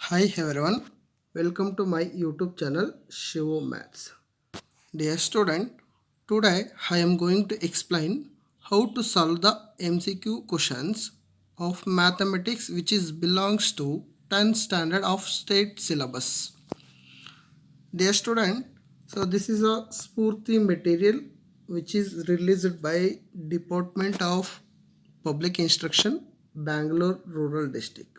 Hi everyone, welcome to my YouTube channel Shivo Maths. Dear student, today I am going to explain how to solve the MCQ questions of mathematics which is belongs to 10th standard of state syllabus. Dear student, so this is a Spurti material which is released by Department of Public Instruction, Bangalore Rural District.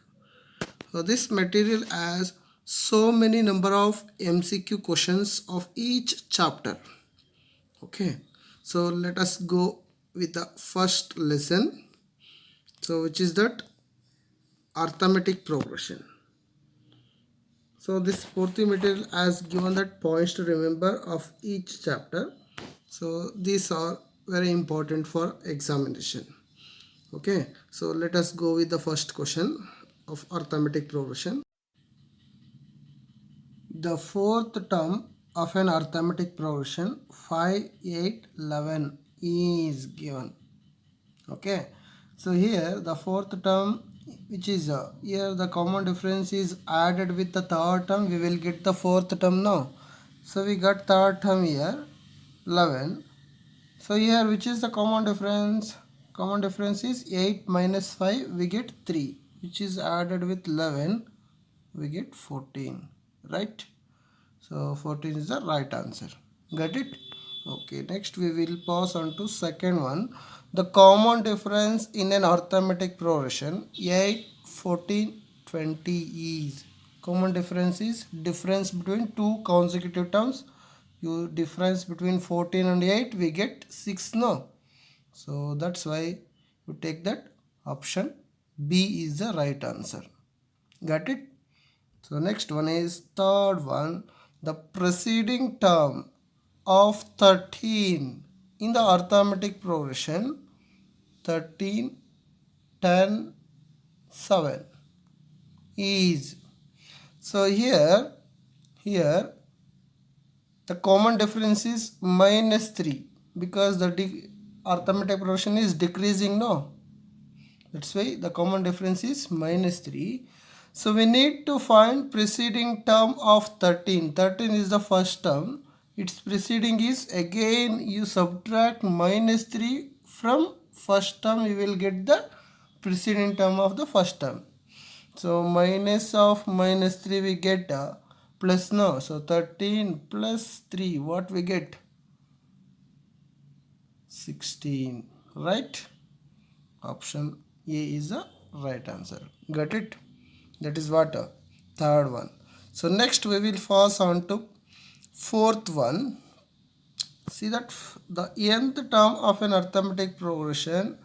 So this material has so many number of MCQ questions of each chapter. Okay, so let us go with the first lesson. So which is that arithmetic progression. So this fourth material has given that points to remember of each chapter. So these are very important for examination. Okay, so let us go with the first question of arithmetic progression. The fourth term of an arithmetic progression 5, 8, 11 is given. Okay, so here the fourth term, which is here the common difference is added with the third term, we will get the fourth term now. So we got third term here 11. So here which is the common difference? Common difference is 8 minus 5, we get 3, which is added with 11, we get 14, right? So 14 is the right answer. Got it? Okay, next we will pass on to second one. The common difference in an arithmetic progression 8, 14, 20 is. Common difference is difference between two consecutive terms. You difference between 14 and 8 we get 6 now. So that's why you take that option B is the right answer. Got it? So next one is third one. The preceding term of 13 in the arithmetic progression 13, 10, 7 is. So here the common difference is minus 3 because the arithmetic progression is decreasing now. That's why the common difference is minus 3. So we need to find preceding term of 13. 13 is the first term. Its preceding is again you subtract minus 3 from first term, you will get the preceding term of the first term. So minus of minus 3 we get plus now. So 13 plus 3 what we get? 16, right? Option A is the right answer. Got it? That is what? Third one. So next we will pass on to fourth one. See that the nth term of an arithmetic progression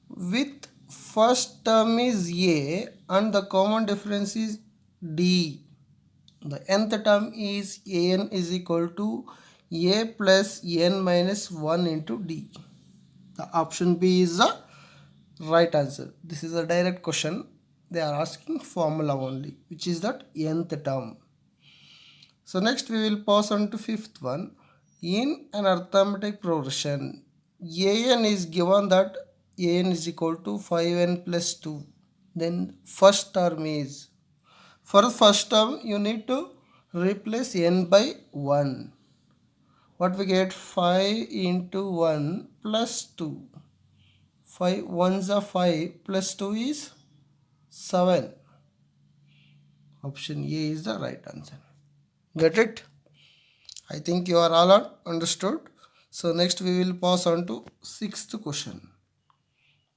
with first term is A and the common difference is D. The nth term is an is equal to A plus n minus 1 into D. The option B is the right answer. This is a direct question. They are asking formula only, which is that nth term. So next we will pass on to fifth one. In an arithmetic progression, an is given that an is equal to 5n plus 2. Then first term is, for the first term you need to replace n by 1. What we get? 5 into 1 plus 2. 5 ones are 5 plus 2 is 7. Option A is the right answer. Get it? I think you are all understood. So next we will pass on to sixth question.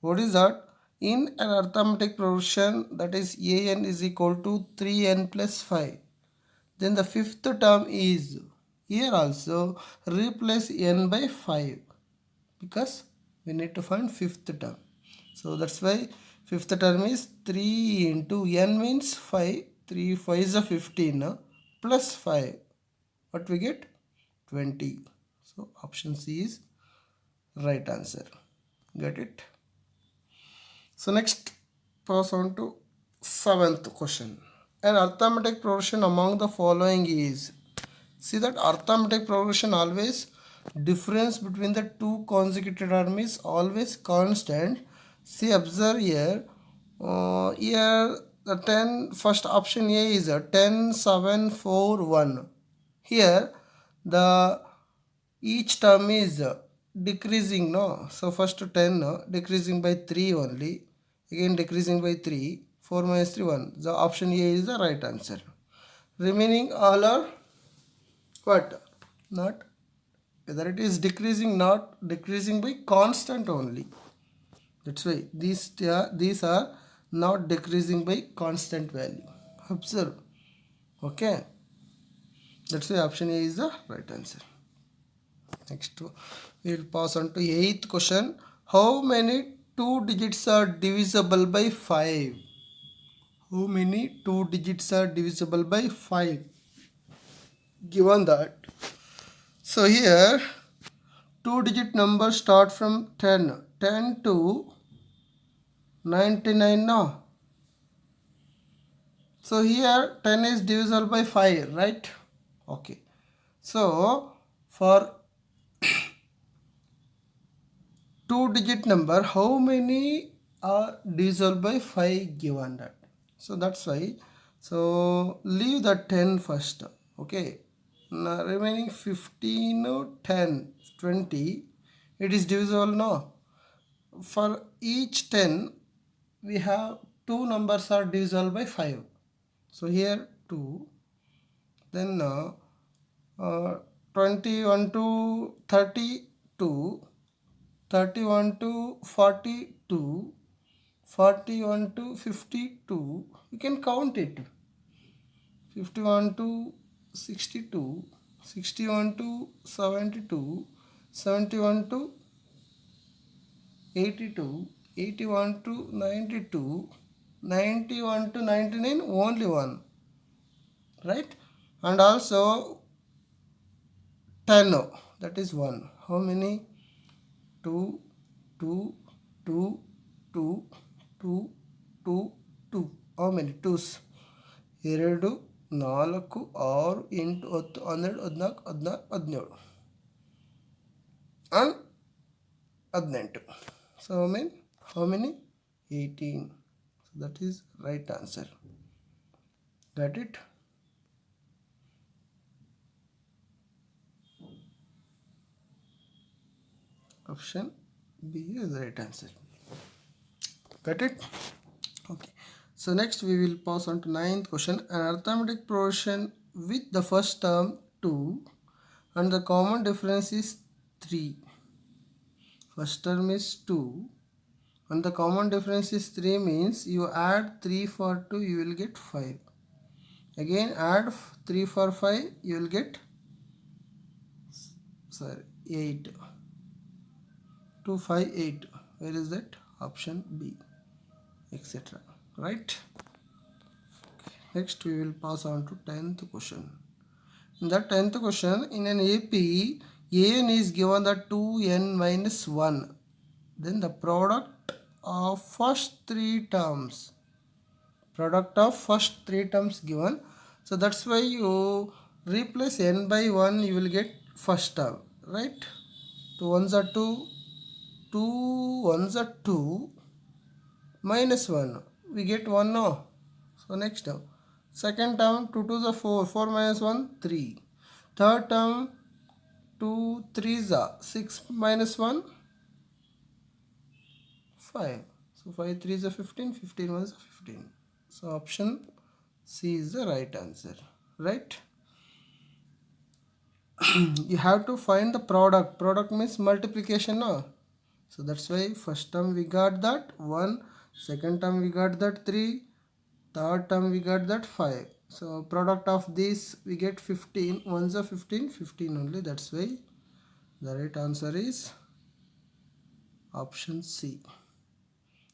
What is that? In an arithmetic progression, that is an is equal to 3n plus 5. Then the fifth term is, here also replace n by 5 because we need to find fifth term. So that's why fifth term is 3 into n means 5. 3 5 is a 15 plus 5. What we get? 20. So option C is right answer. Get it? So next pass on to seventh question. An arithmetic progression among the following is. See that arithmetic progression always difference between the two consecutive terms is always constant. See, observe here. Here the 10 first option A is a 10 7 4 1. Here the each term is decreasing, no? So first 10 decreasing by 3 only, again decreasing by 3, 4 minus 3 1. The option A is the right answer. Remaining all are what? Not, whether it is decreasing, not decreasing by constant only. That's why these are not decreasing by constant value. Observe. Okay. That's why option A is the right answer. Next, we will pass on to 8th question. How many 2 digits are divisible by 5? How many 2 digits are divisible by 5? Given that. So here, 2-digit numbers start from 10. 10 to 99 now. So here 10 is divisible by 5, right? Okay. So for 2-digit number, how many are divisible by 5 given that? So that's why. So leave the 10 first. Okay. Now remaining 15, 10, 20. It is divisible now. For each 10, we have two numbers are divisible by 5. So here 2. Then 21 to 32, 31 to 42, 41 to 52. You can count it. 51 to 62, 61 to 72, 71 to 82, 81 to 92, 91 to 99, only one, right? And also 10, that is 1. How many? 2, 2, 2, 2, 2, 2, 2. How many 2s? 2, 4, 6, 8, 10, 11, 12, 13, 14, 15 and 18. So how many? 18. So that is right answer. Got it? Option B is the right answer. Got it? Okay. So next we will pass on to 9th question. An arithmetic progression with the first term 2 and the common difference is 3. First term is 2 and the common difference is 3 means you add 3 for 2, you will get 5. Again add 3 for 5, you will get 8. 2, 5, 8. Where is that? Option B, etc. Right? Next we will pass on to 10th question. In the 10th question, in an AP, an is given the 2n minus 1. Then the product of first 3 terms. Product of first 3 terms given. So that's why you replace n by 1, you will get first term. Right? 2 ones are 2. 2 ones are 2. Minus 1. We get 1 now. So next term. Second term 2 to the 4. 4 minus 1, 3. Third term 2 3s are 6 minus 1, 5. So 5 3s are 15. 15 1s are 15. So option C is the right answer. Right? You have to find the product. Product means multiplication. No? So that's why first term we got that 1. Second term we got that 3. Third term we got that 5. So product of this we get 15. 1s are 15. 15 only. That's why the right answer is option C.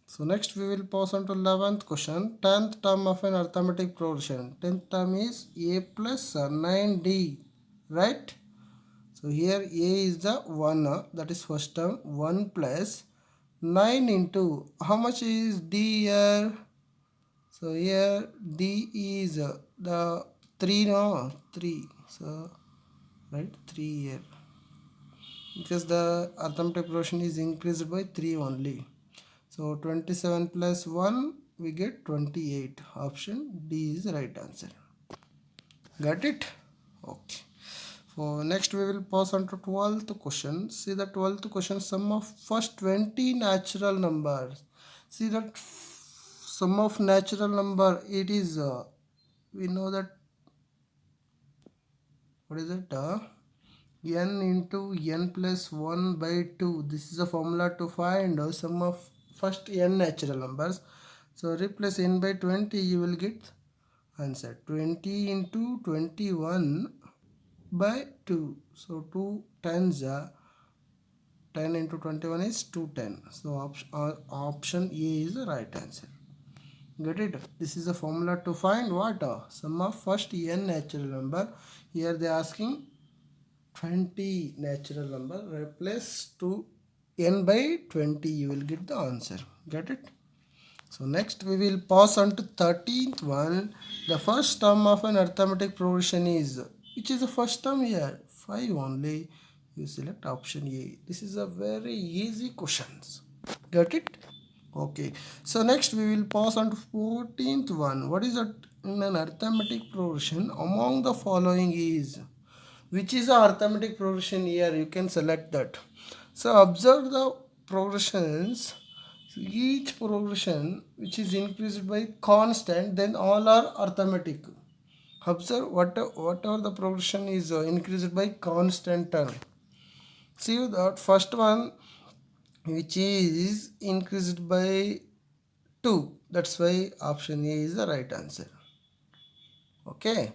So next we will pass on to 11th question. 10th term of an arithmetic progression. 10th term is a plus 9d. Right? So here a is the 1. That is first term. 1 plus 9 into. How much is d here? So here d is the 3 no? 3. So right, 3 here. Because the arithmetic progression is increased by 3 only. So 27 plus 1, we get 28. Option D is the right answer. Got it? Okay. So next we will pass on to 12th question. See the 12th question, sum of first 20 natural numbers. See that sum of natural number, it is, we know that, what is it? N into n plus 1 by 2. This is a formula to find sum of first n natural numbers. So replace n by 20, you will get answer 20 into 21 by 2. So 2 tens 10 into 21 is 210. So option A is the right answer. Get it? This is a formula to find what? Sum of first n natural number. Here they are asking 20 natural number. Replace to n by 20. You will get the answer. Get it? So next we will pass on to 13th one. The first term of an arithmetic progression is, which is the first term here? 5 only. You select option A. This is a very easy questions. Get it? Okay. So next we will pass on to 14th one. What is that in an arithmetic progression? Among the following is, which is a arithmetic progression here? You can select that. So observe the progressions. So each progression which is increased by constant, then all are arithmetic. Observe whatever the progression is increased by constant term. See that first one which is increased by 2. That's why option A is the right answer. Okay.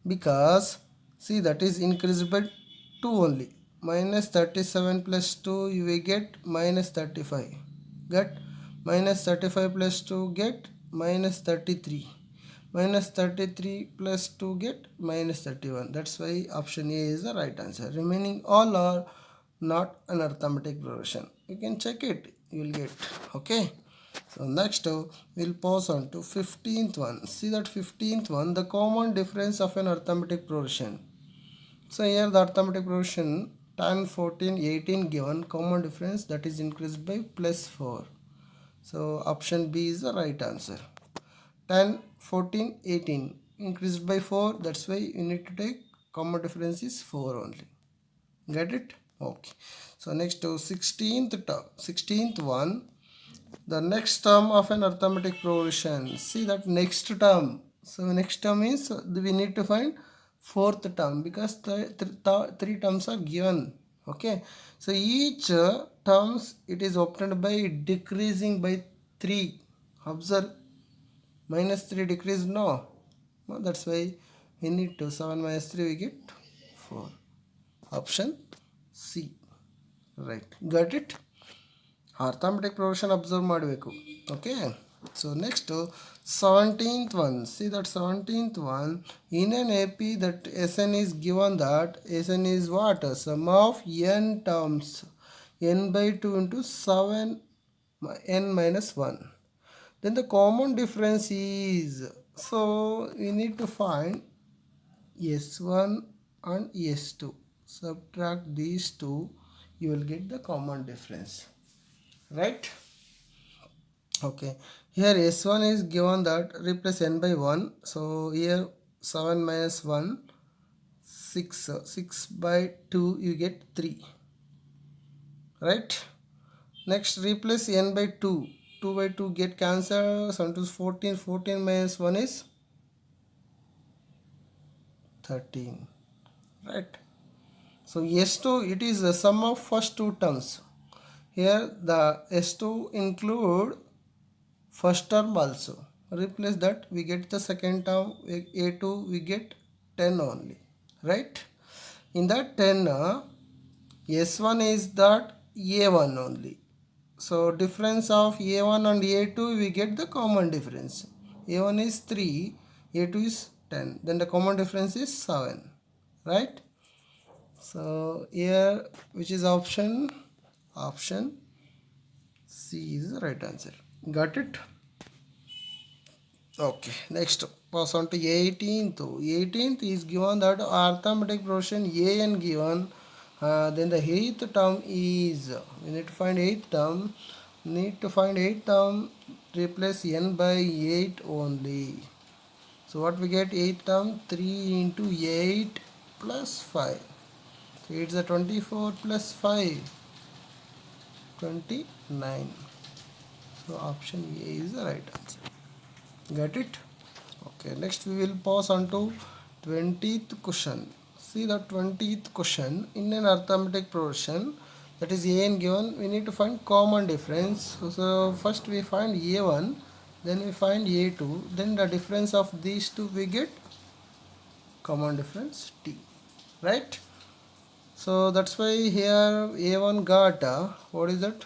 Because see that is increased by 2 only. Minus 37 plus 2 you will get minus 35. Get minus 35 plus 2 get minus 33. Minus 33 plus 2 get minus 31. That's why option A is the right answer. Remaining all are not an arithmetic progression. You can check it. You will get. Okay. So next we'll pass on to 15th one. See that 15th one, the common difference of an arithmetic progression. So here the arithmetic progression 10, 14, 18 given, common difference that is increased by plus 4. So option B is the right answer. 10, 14, 18 increased by 4, that's why you need to take common difference is 4 only. Get it? Okay. So next to 16th one, the next term of an arithmetic progression. See that next term. So next term is we need to find fourth term because three terms are given. Okay. So each terms it is obtained by decreasing by 3. Observe, minus 3 decrease, no. That's why we need to 7 minus 3 we get 4. Option C. Right. Got it? Arithmetic progression observe ಮಾಡಬೇಕು. Okay. So next 17th one. See that 17th one, in an AP that Sn is given that Sn is what? Sum of n terms, n by 2 into 7 n minus 1. Then the common difference is, so we need to find S1 and S2. Subtract these two, you will get the common difference. Right? Okay. Here S1 is given that replace n by 1. So here 7 minus 1, 6. 6 by 2 you get 3. Right? Next replace n by 2. 2 by 2 get cancelled. 7 to 14. 14 minus 1 is 13. Right? So S2 it is the sum of first two terms. Here the S2 include first term also. Replace that, we get the second term. A2 we get 10 only. Right? In that 10 S1 is that A1 only. So difference of A1 and A2 we get the common difference. A1 is 3, A2 is 10. Then the common difference is 7. Right? So here which is option? Option C is the right answer. Got it? Okay. Next pass on to 18th. 18th is given that arithmetic progression an given. Then the 8th term is, we need to find 8th term. replace n by 8 only. So what we get? 8 term, 3 into 8 plus 5. So it's a 24 plus 5, 29. So option A is the right answer. Get it? Okay, next we will pass on to 20th question. See the 20th question in an arithmetic progression, that is a n given, we need to find common difference. So first we find a1, then we find a2, then the difference of these two we get common difference t, right? So that's why here a1 got what is that,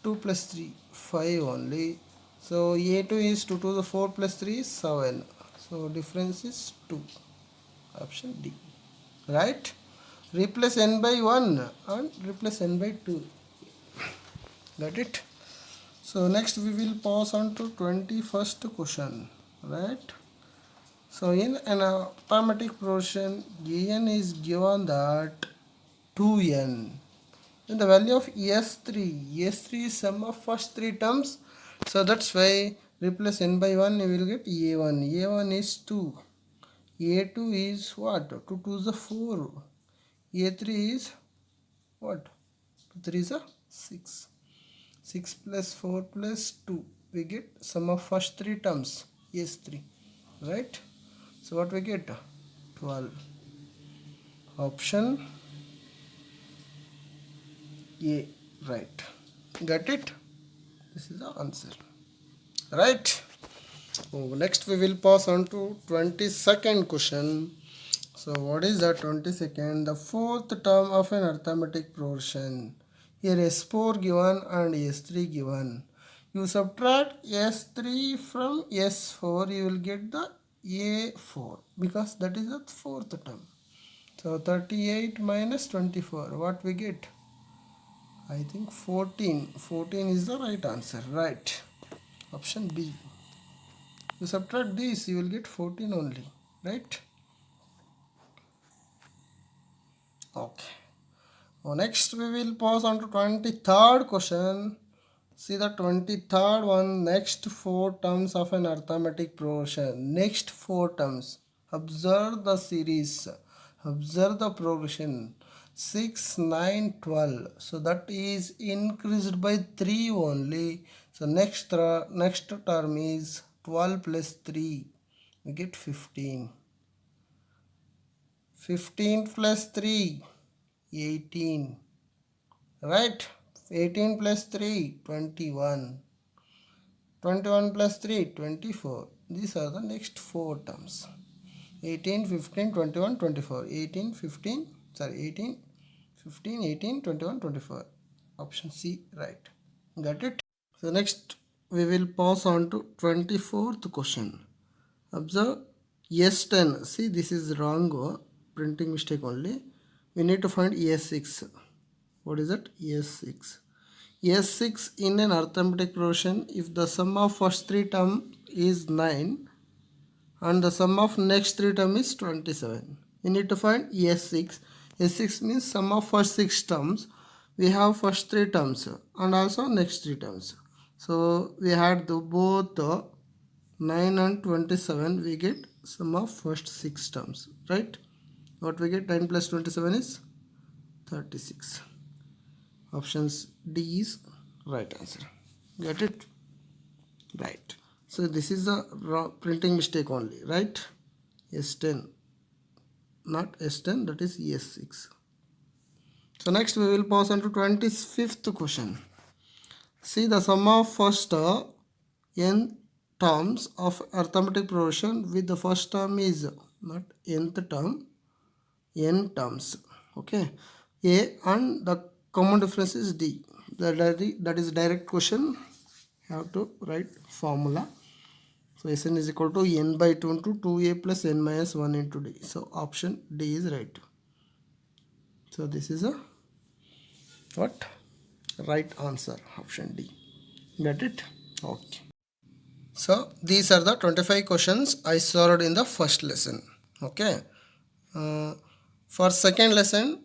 2 plus 3 5 only. So a2 is 2 to the 4 plus 3 is 7. So difference is 2. Option D. Right? Replace n by 1 and replace n by 2. Got it? So next we will pass on to 21st question. Right? So in an arithmetic progression, n is given that 2n. Then the value of S3 is sum of first three terms. So that's why replace n by 1, you will get a1. a1 is 2. a2 is what? 2 2 is 4. a3 is what? 2 3 is 6. 6 plus 4 plus 2. We get sum of first three terms. S3. Right? So what we get? 12. Option A. Right. Got it? This is the answer. Right? Next we will pass on to 22nd question. So what is the 22nd? The fourth term of an arithmetic progression. Here S4 given and S3 given. You subtract S3 from S4, you will get the A4 because that is the fourth term. So 38 minus 24, what we get? I think 14. 14 is the right answer. Right. Option B. You subtract this, you will get 14 only. Right? Okay. Now next we will pass on to 23rd question. See the 23rd one. Next four terms of an arithmetic progression. Next four terms. Observe the series. Observe the progression. 6, 9, 12. So that is increased by 3 only. So next term is 12 plus 3. We get 15. 15 plus 3. 18. Right? 18 plus 3, 21. 21 plus 3, 24. These are the next four terms. 18, 15, 21, 24. 18, 15, 18, 21, 24. Option C, right. Got it? So next we will pass on to 24th question. Observe S10. See, this is wrong. Printing mistake only. We need to find S6. What is it? S6. S6 in an arithmetic progression, if the sum of first three term is 9 and the sum of next three term is 27. We need to find S6. S6 means sum of first six terms. We have first three terms and also next three terms. So we had both 9 and 27. We get sum of first six terms. Right? What we get? 9 plus 27 is 36. Options D is right answer. Get it? Right. So this is a printing mistake only, right? S10, not S10, that is S6. So next we will pass on to 25th question. See the sum of first n terms of arithmetic progression with the first term is not nth term, n terms. Okay. A and the common difference is D. That is direct question. You have to write formula. So Sn is equal to n by 2 into 2a plus n minus 1 into d. So option D is right. So this is a what? Right answer. Option D. Get it? Okay. So these are the 25 questions I solved in the first lesson. Okay. For second lesson,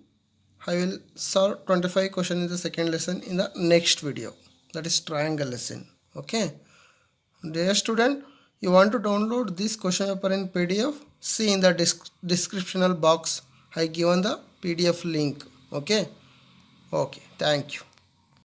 I will solve 25 questions in the second lesson in the next video. That is triangle lesson. Okay. Dear student, you want to download this question paper in PDF? See in the descriptional box. I given the PDF link. Okay. Okay. Thank you.